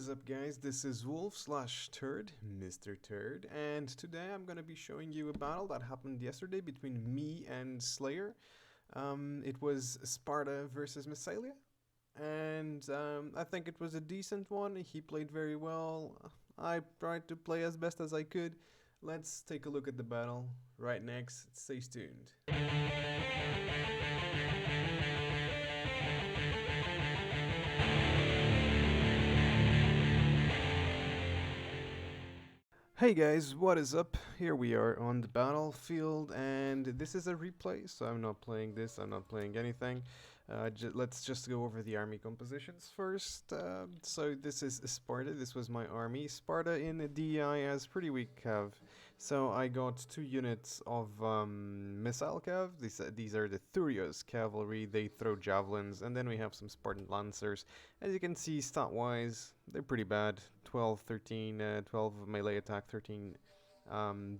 is up, guys? This is Wolf/Turd, Mr. Turd, and today I'm gonna be showing you a battle that happened yesterday between me and SlayHer. It was Sparta versus Massalia, and I think it was a decent one. He played very well. I tried to play as best as I could. Let's take a look at the battle right next. Stay tuned. Hey guys, what is up? Here we are on the battlefield, and this is a replay, so I'm not playing this, I'm not playing anything. Let's just go over the army compositions first. So this is Sparta, this was my army. Sparta in the DEI has pretty weak cav. So I got 2 units of missile cav. These are the Thurios cavalry, they throw javelins, and then we have some Spartan lancers. As you can see, stat-wise, they're pretty bad. 12, 13, 12 melee attack, 13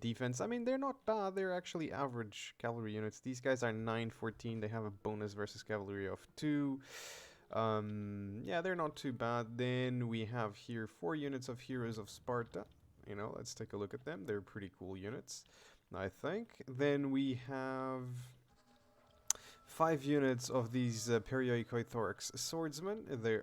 defense. I mean, they're not bad. They're actually average cavalry units. These guys are 9, 14. They have a bonus versus cavalry of 2. Yeah, they're not too bad. Then we have here 4 units of Heroes of Sparta. You know, let's take a look at them. They're pretty cool units, I think. Then we have 5 units of these Periodicoi Thorax Swordsmen. They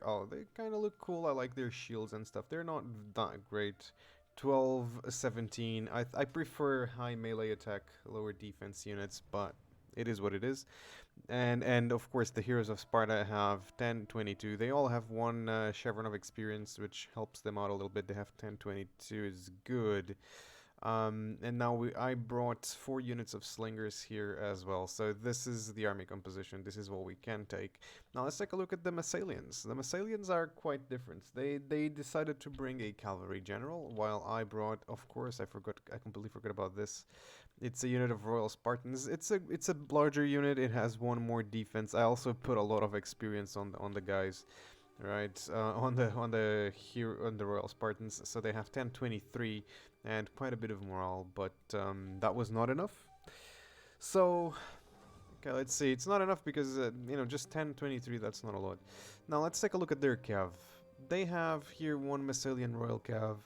kind of look cool. I like their shields and stuff. They're not that great. 12, 17. I prefer high melee attack, lower defense units, but it is what it is. And of course the Heroes of Sparta have 10, 22. They all have 1 chevron of experience, which helps them out a little bit. They have 10, 22 is good. And now I brought 4 units of slingers here as well. So this is the army composition. This is what we can take. Now let's take a look at the Massalians. The Massalians are quite different. They decided to bring a cavalry general, while I brought, of course, I completely forgot about this. It's a unit of Royal Spartans. It's a larger unit. It has 1 more defense. I also put a lot of experience on the guys. Right, on the Royal Spartans, so they have 10, 23 and quite a bit of morale, but that was not enough. So, okay, let's see. It's not enough because you know, just 10, 23. That's not a lot. Now let's take a look at their cav. They have here 1 Massalian Royal Cav,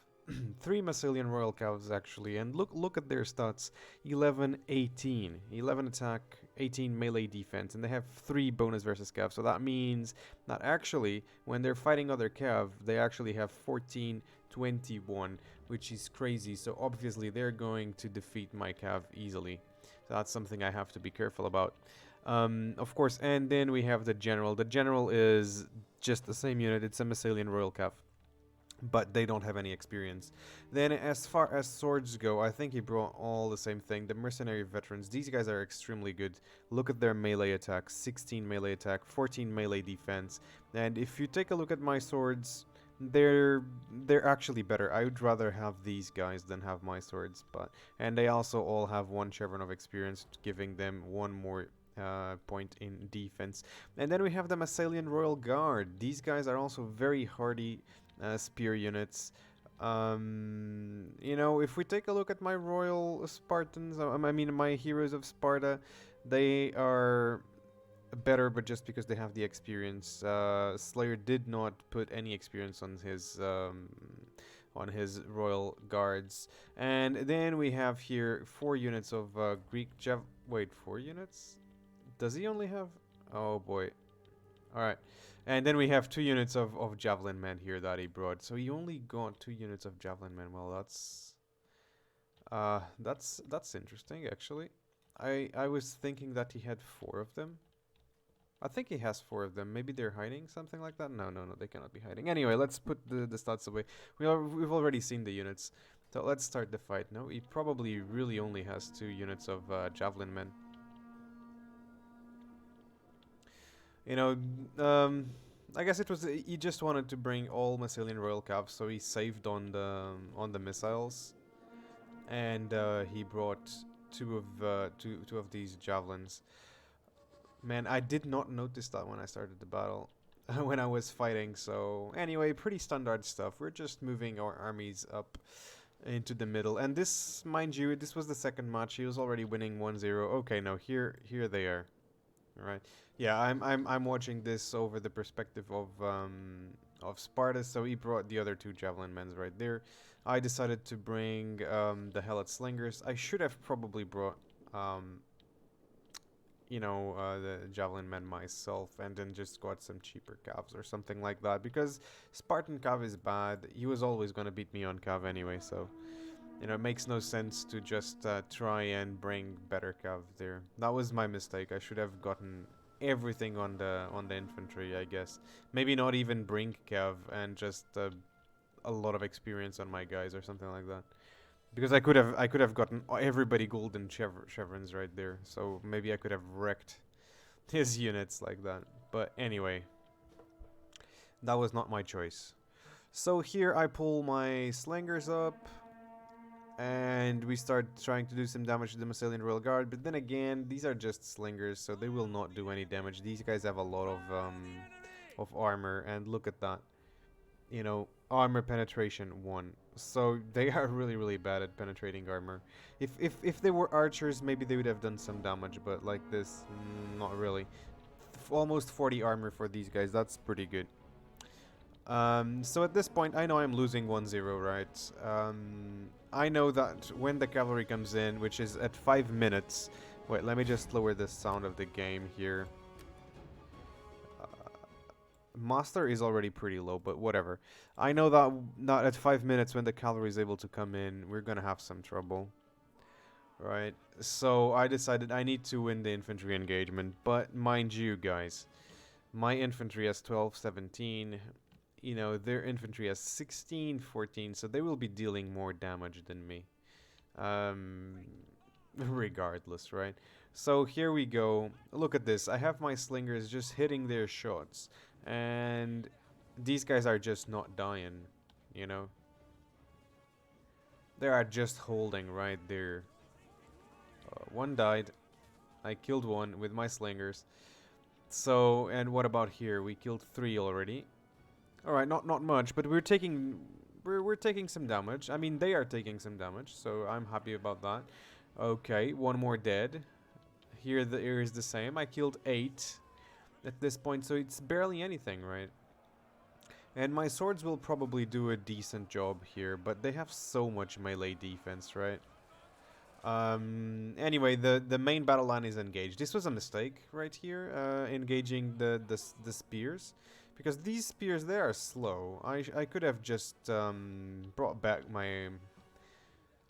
3 Massalian Royal Cavs actually, and look at their stats: 11, 18, 11 attack, 18 melee defense, and they have 3 bonus versus cav. So that means that actually, when they're fighting other cav, they actually have 14, 21, which is crazy. So obviously they're going to defeat my cav easily. So that's something I have to be careful about. Of course, and then we have the general. The general is just the same unit. It's a Massalian Royal Cav, but they don't have any experience. Then as far as swords go, I think he brought all the same thing. The mercenary veterans, these guys are extremely good. Look at their melee attack: 16 melee attack, 14 melee defense. And if you take a look at my swords, they're actually better. I would rather have these guys than have my swords, and they also all have 1 chevron of experience, giving them 1 more point in defense. And then we have the Massalian Royal Guard. These guys are also very hardy spear units. You know, if we take a look at my Royal Spartans, I mean my Heroes of Sparta, they are better, but just because they have the experience. SlayHer did not put any experience on his Royal Guards. And then we have here 4 units of Greek wait, 4 units? Does he only have... Oh boy. Alright. And then we have 2 units of Javelin Men here that he brought. So he only got 2 units of Javelin Men. Well, that's interesting, actually. I was thinking that he had 4 of them. I think he has 4 of them. Maybe they're hiding, something like that. No, they cannot be hiding. Anyway, let's put the stats away. We've already seen the units. So let's start the fight. No, he probably really only has 2 units of Javelin Men. You know, I guess it was he just wanted to bring all Massalian Royal Cav, so he saved on the missiles, and he brought 2 of these javelins. Man, I did not notice that when I started the battle, when I was fighting. So anyway, pretty standard stuff. We're just moving our armies up into the middle, and this, mind you, this was the 2nd match. He was already winning 1-0. Okay, now here they are. All right. Yeah, I'm watching this over the perspective of of Sparta, so he brought the other two javelin men right there. I decided to bring the helot slingers. I should have probably brought um, the javelin men myself, and then just got some cheaper calves or something like that, because Spartan cav is bad. He was always going to beat me on cav anyway, so it makes no sense to just try and bring better cav there. That was my mistake. I should have gotten everything on the infantry, I guess. Maybe not even bring cav, and just a lot of experience on my guys or something like that. Because I could have gotten everybody golden chevrons right there. So maybe I could have wrecked his units like that. But anyway, that was not my choice. So here I pull my slingers up, and we start trying to do some damage to the Massalian Royal Guard. But then again, these are just slingers, so they will not do any damage. These guys have a lot of armor, and look at that. Armor penetration 1. So they are really bad at penetrating armor. If they were archers, maybe they would have done some damage, but like this, not really. Almost 40 armor for these guys. That's pretty good. So at this point, I know I'm losing 1-0, right? I know that when the cavalry comes in, which is at 5 minutes... Wait, let me just lower the sound of the game here. Master is already pretty low, but whatever. I know that not at 5 minutes when the cavalry is able to come in, we're gonna have some trouble. Right? So I decided I need to win the infantry engagement, but mind you guys, my infantry has 12-17, their infantry has 16-14, so they will be dealing more damage than me. Regardless, right? So here we go. Look at this. I have my slingers just hitting their shots. And these guys are just not dying, They are just holding right there. One died. I killed one with my slingers. So, and what about here? We killed 3 already. Alright, not much, but we're taking some damage. I mean, they are taking some damage, so I'm happy about that. Okay, 1 more dead. Here is the same. I killed 8. At this point, so it's barely anything, right? And my swords will probably do a decent job here, but they have so much melee defense, right? Anyway, the main battle line is engaged. This was a mistake right here, engaging the spears, because these spears, they are slow. I could have just brought back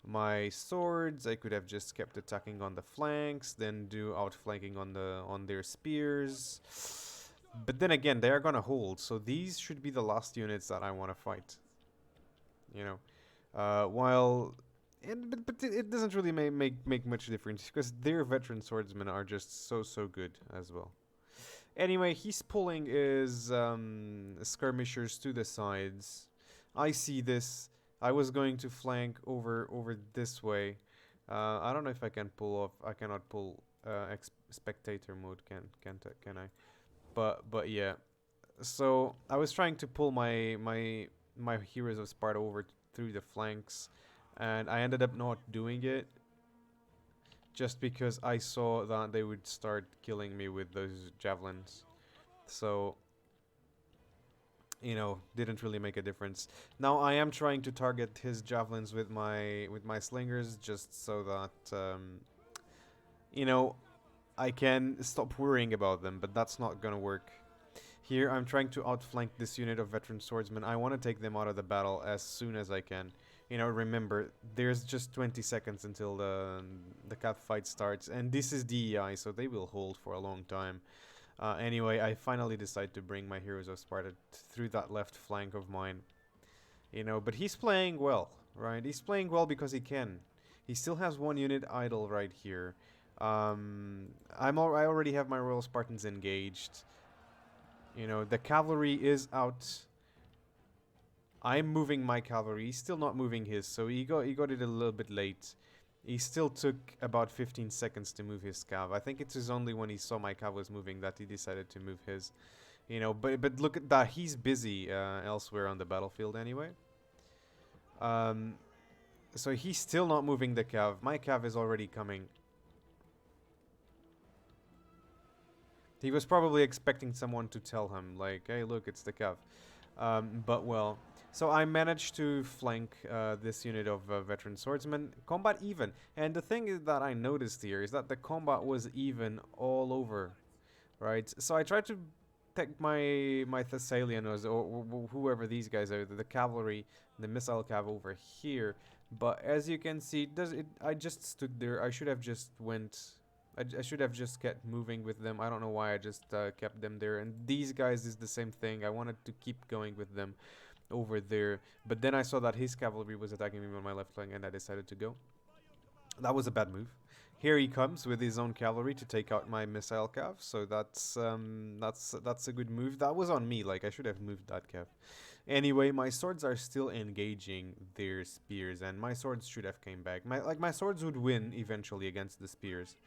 my swords. I could have just kept attacking on the flanks, then do outflanking on their spears. But then again, they are gonna hold, so these should be the last units that I want to fight. But it doesn't really make much difference, because their veteran swordsmen are just so good as well. Anyway, he's pulling his skirmishers to the sides. I see this. I was going to flank over this way. I don't know if I can pull off. I cannot pull spectator mode. Can I? But yeah. So I was trying to pull my heroes of Sparta over through the flanks, and I ended up not doing it, just because I saw that they would start killing me with those javelins. So didn't really make a difference. Now I am trying to target his javelins with my slingers, just so that I can stop worrying about them, but that's not gonna work. Here I'm trying to outflank this unit of veteran swordsmen. I want to take them out of the battle as soon as I can. Remember, there's just 20 seconds until the cat fight starts, and this is DEI, so they will hold for a long time. Anyway, I finally decide to bring my heroes of Sparta through that left flank of mine. But he's playing well, right? He's playing well because he can. He still has 1 unit idle right here. I already have my Royal Spartans engaged. The cavalry is out. I'm moving my cavalry. He's still not moving his, so he got it a little bit late. He still took about 15 seconds to move his cav. I think it was only when he saw my cav was moving that he decided to move his. But look at that. He's busy elsewhere on the battlefield anyway. So he's still not moving the cav. My cav is already coming. He was probably expecting someone to tell him, like, hey, look, it's the cav. But well, so I managed to flank this unit of veteran swordsmen, combat even. And the thing is that I noticed here is that the combat was even all over, right? So I tried to take my Thessalians or whoever these guys are, the cavalry, the missile cav over here. But as you can see, does it? I just stood there. I should have just went. I should have just kept moving with them. I don't know why I just kept them there. And these guys is the same thing. I wanted to keep going with them over there. But then I saw that his cavalry was attacking me on my left flank and I decided to go. That was a bad move. Here he comes with his own cavalry to take out my missile cav. So that's a good move. That was on me. Like I should have moved that cav. Anyway, my swords are still engaging their spears, and my swords should have came back. My swords would win eventually against the spears,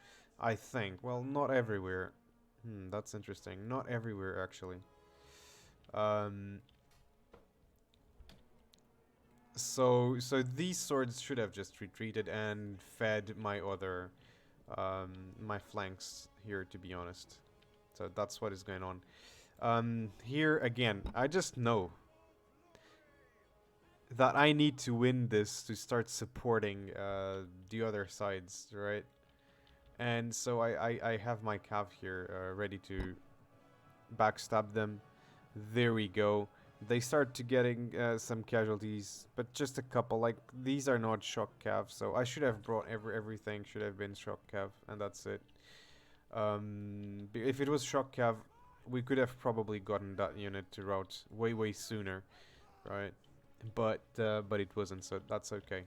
I think. Well, not everywhere. That's interesting. Not everywhere actually. Um, so these swords should have just retreated and fed my other my flanks here, to be honest. So that's what is going on. Here again, I just know that I need to win this to start supporting the other sides, right? And so I have my cav here ready to backstab them. There we go. They start to getting some casualties, but just a couple. Like, these are not shock cav, so I should have brought everything should have been shock cav, and that's it. If it was shock cav, we could have probably gotten that unit to rout way sooner, right? But it wasn't, so that's okay.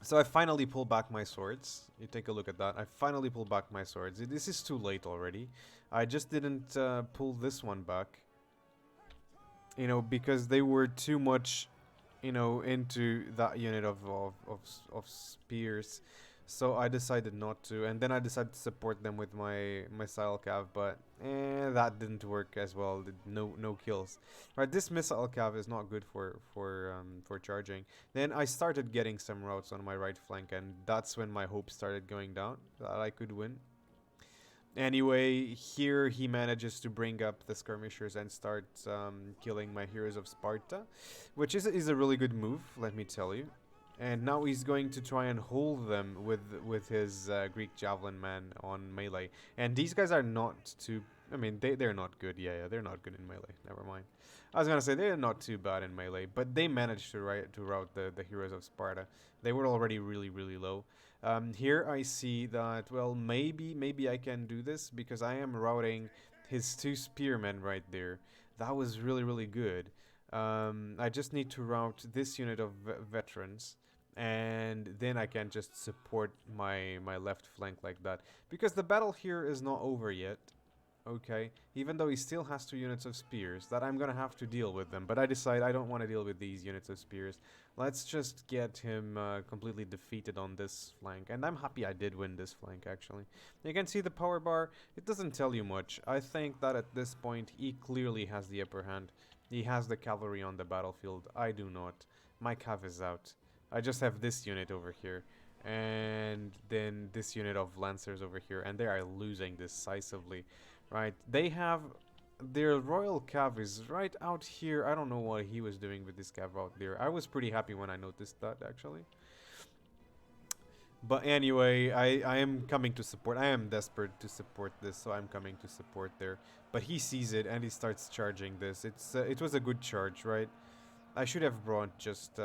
So I finally pull back my swords. You take a look at that. I finally pull back my swords. This is too late already. I just didn't pull this one back. You know, because they were too much, you know, into that unit of spears. So I decided not to, and then I decided to support them with my missile cav, but that didn't work as well. No kills. Right, this missile cav is not good for charging. Then I started getting some routes on my right flank, and that's when my hopes started going down that I could win. Anyway, here he manages to bring up the skirmishers and start killing my heroes of Sparta, which is a really good move, let me tell you. And now he's going to try and hold them with his Greek javelin man on melee. And these guys are not too... I mean, they're not good. Yeah, they're not good in melee. Never mind. I was going to say they're not too bad in melee, but they managed to rout the heroes of Sparta. They were already really low. Here I see that, well, maybe I can do this because I am routing his two spearmen right there. That was really good. I just need to route this unit of veterans, and then I can just support my left flank like that. Because the battle here is not over yet, okay? Even though he still has 2 units of spears, that I'm gonna have to deal with them. But I decide I don't want to deal with these units of spears. Let's just get him completely defeated on this flank. And I'm happy I did win this flank, actually. You can see the power bar. It doesn't tell you much. I think that at this point, he clearly has the upper hand. He has the cavalry on the battlefield. I do not. My cav is out. I just have this unit over here, and then this unit of lancers over here, and they are losing decisively, right? They have their royal cav is right out here. I don't know what he was doing with this cav out there. I was pretty happy when I noticed that, actually. But anyway, I am coming to support. I am desperate to support this, so I'm coming to support there. But he sees it and he starts charging this. It was a good charge, right? I should have brought just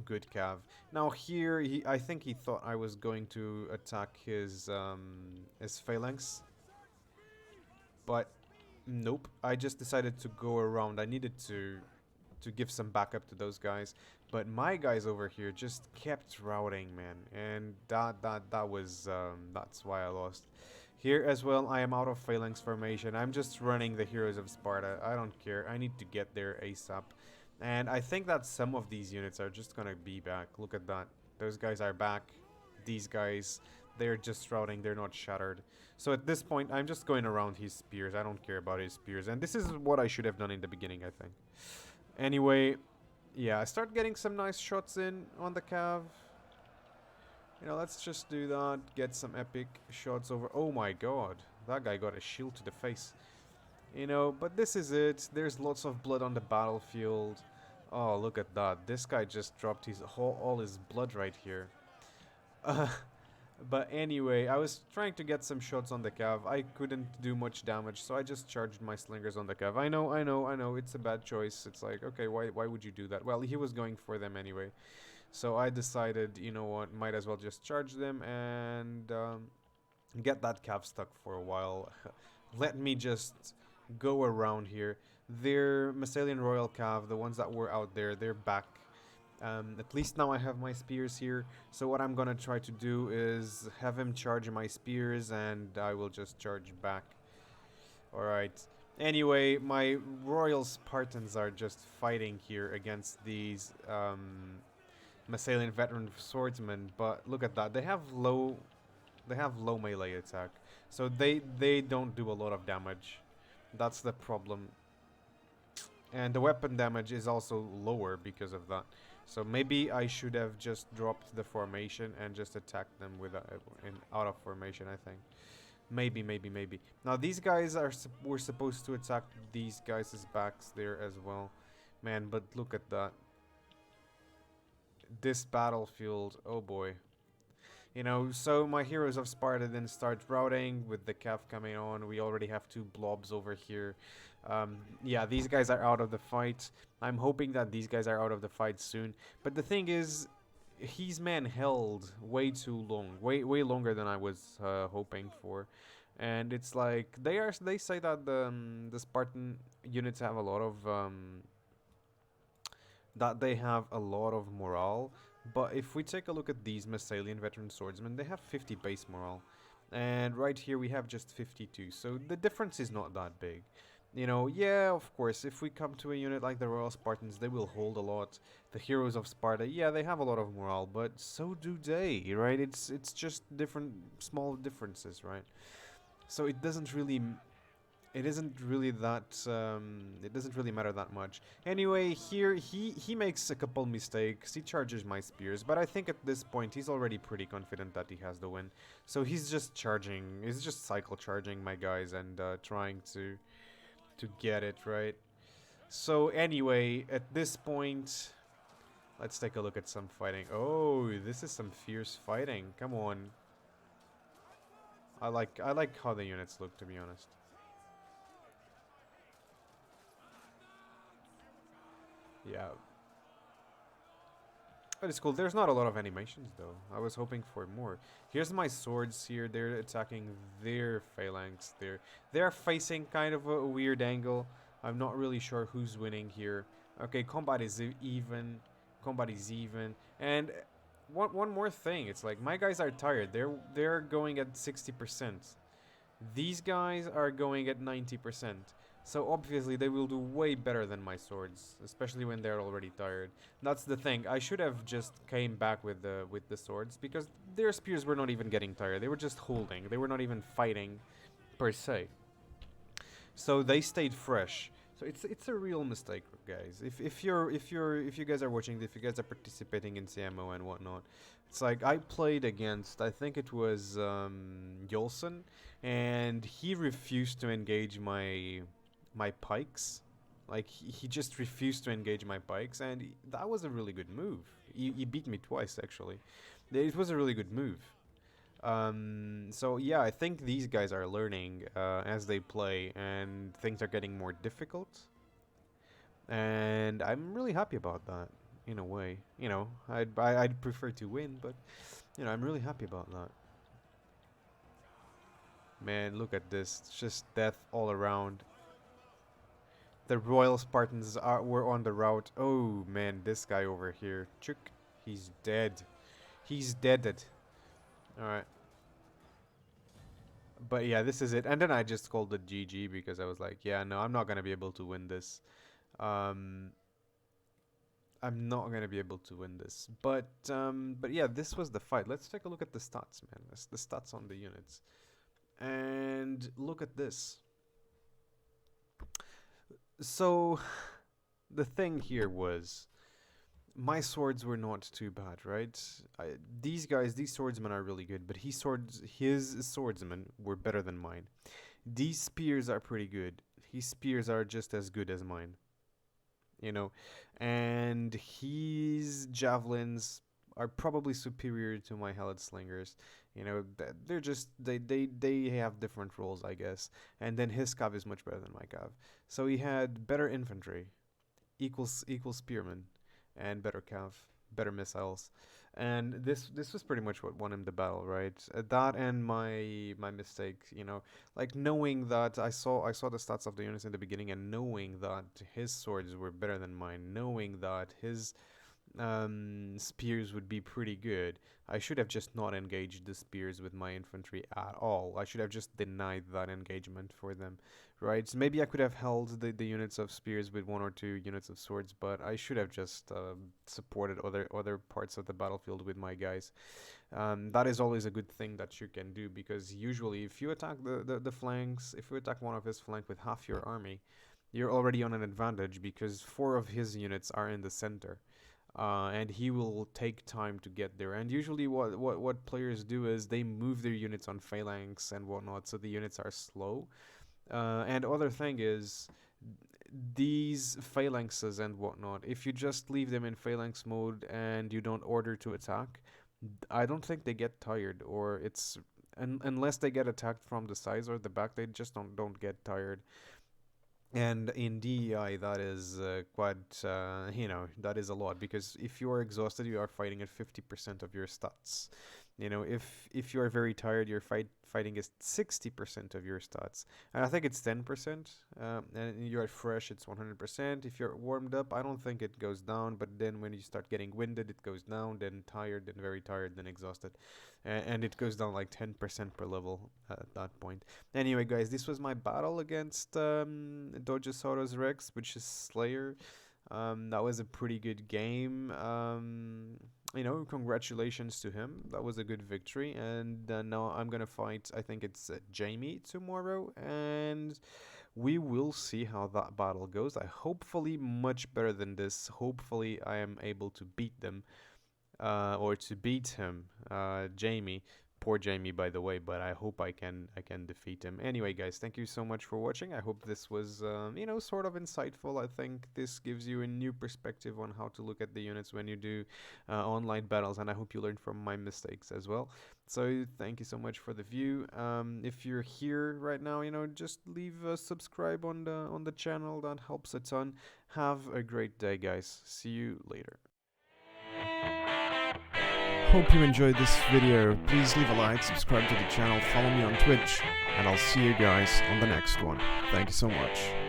good cav. Now here, I think he thought I was going to attack his phalanx, but nope. I just decided to go around. I needed to give some backup to those guys, but my guys over here just kept routing, man, and that was that's why I lost. Here as well, I am out of phalanx formation. I'm just running the heroes of Sparta. I don't care. I need to get there ASAP. And I think that some of these units are just gonna be back. Look at that. Those guys are back. These guys, they're just routing. They're not shattered. So at this point, I'm just going around his spears. I don't care about his spears. And this is what I should have done in the beginning, I think. Anyway, yeah, I start getting some nice shots in on the cav. You know, let's just do that. Get some epic shots over. Oh my god. That guy got a shield to the face. You know, but this is it. There's lots of blood on the battlefield. Oh, look at that. This guy just dropped his whole all his blood right here. Uh, but anyway, I was trying to get some shots on the cav. I couldn't do much damage, so I just charged my slingers on the cav. I know, it's a bad choice. It's like, okay, why would you do that? Well, he was going for them anyway. So I decided, you know what, might as well just charge them and get that cav stuck for a while. Let me just go around here. Their Massalian Royal Cav, the ones that were out there, they're back. At least now I have my spears here. So what I'm gonna try to do is have him charge my spears and I will just charge back. Alright. Anyway, my Royal Spartans are just fighting here against these Massalian veteran swordsmen. But look at that. They have low melee attack. So they don't do a lot of damage. That's the problem. And the weapon damage is also lower because of that. So maybe I should have just dropped the formation and just attacked them with out of formation, I think. Maybe. Now these guys were supposed to attack these guys' backs there as well. Man, but look at that. This battlefield, oh boy. You know, so my heroes of Sparta then start routing with the Cav coming on. We already have two blobs over here. Yeah, these guys are out of the fight. I'm hoping that these guys are out of the fight soon. But the thing is, his man held way too long. Way longer than I was hoping for. And it's like, they say that the Spartan units have a lot of... that they have a lot of morale. But if we take a look at these Massalian veteran swordsmen, they have 50 base morale. And right here we have just 52. So the difference is not that big. You know, yeah, of course, if we come to a unit like the Royal Spartans, they will hold a lot. The Heroes of Sparta, yeah, they have a lot of morale, but so do they, right? It's just different, small differences, right? So it doesn't really... It isn't really that, it doesn't really matter that much. Anyway, here, he makes a couple mistakes, he charges my spears, but I think at this point he's already pretty confident that he has the win. So he's just cycle charging my guys and trying to get it, right? So anyway, at this point, let's take a look at some fighting. Oh, this is some fierce fighting, come on. I like how the units look, to be honest. Yeah. But it's cool. There's not a lot of animations, though. I was hoping for more. Here's my swords here. They're attacking their phalanx. They're facing kind of a weird angle. I'm not really sure who's winning here. Okay, combat is even. Combat is even. And one more thing. It's like, my guys are tired. They're going at 60%. These guys are going at 90%. So obviously they will do way better than my swords, especially when they're already tired. That's the thing. I should have just came back with the swords because their spears were not even getting tired. They were just holding. They were not even fighting per se. So they stayed fresh. So it's a real mistake, guys. If you guys are watching, if you guys are participating in CMO and whatnot, it's like I played against, I think it was Yolson, and he refused to engage my pikes. Like he just refused to engage my pikes, and that was a really good move. He beat me twice actually. It was a really good move. So yeah, I think these guys are learning as they play, and things are getting more difficult. And I'm really happy about that, in a way. You know, I'd prefer to win, but you know, I'm really happy about that. Man, look at this. It's just death all around. The Royal Spartans were on the route. Oh man, this guy over here. Chuk. He's dead. He's deaded. Alright. But yeah, this is it. And then I just called it GG because I was like, yeah, no, I'm not going to be able to win this. I'm not going to be able to win this. But yeah, this was the fight. Let's take a look at the stats, man. That's the stats on the units. And look at this. So, the thing here was, my swords were not too bad, right? These swordsmen are really good, but his swordsmen were better than mine. These spears are pretty good. his spears are just as good as mine, you know, and his javelins are probably superior to my hellet slingers. You know, they're just they have different roles, I guess. And then his cav is much better than my cav. So he had better infantry, equal spearmen, and better cav, better missiles. And this was pretty much what won him the battle, right? That and my mistake, you know, like knowing that I saw the stats of the units in the beginning, and knowing that his swords were better than mine, knowing that his spears would be pretty good. I should have just not engaged the spears with my infantry at all. I should have just denied that engagement for them, right? So maybe I could have held the units of spears with 1 or 2 units of swords, but I should have just supported other parts of the battlefield with my guys. That is always a good thing that you can do, because usually if you attack the flanks, if you attack one of his flank with half your army, you're already on an advantage because 4 of his units are in the center. And he will take time to get there. And usually what players do is they move their units on phalanx and whatnot, so the units are slow. And other thing is, these phalanxes and whatnot, if you just leave them in phalanx mode and you don't order to attack, I don't think they get tired, or it's unless they get attacked from the sides or the back, they just don't get tired. And in DEI, that is quite, you know, that is a lot, because if you are exhausted, you are fighting at 50% of your stats. You know, if you are very tired, you're fighting at 60% of your stats. And I think it's 10%. And you're fresh, it's 100%. If you're warmed up, I don't think it goes down. But then when you start getting winded, it goes down. Then tired, then very tired, then exhausted. And it goes down like 10% per level at that point. Anyway, guys, this was my battle against Dojosaurus Rex, which is SlayHer. That was a pretty good game. You know, congratulations to him. That was a good victory. And now I'm gonna fight, I think it's Jamie tomorrow, and we will see how that battle goes. I hopefully much better than this. Hopefully I am able to beat them, or to beat him, Jamie. Poor Jamie, by the way, but I hope I can defeat him. Anyway, guys, thank you so much for watching. I hope this was, you know, sort of insightful. I think this gives you a new perspective on how to look at the units when you do online battles, and I hope you learned from my mistakes as well. So thank you so much for the view. If you're here right now, you know, just leave a subscribe on the channel. That helps a ton. Have a great day, guys. See you later. Hope you enjoyed this video. Please leave a like, subscribe to the channel, follow me on Twitch, and I'll see you guys on the next one. Thank you so much.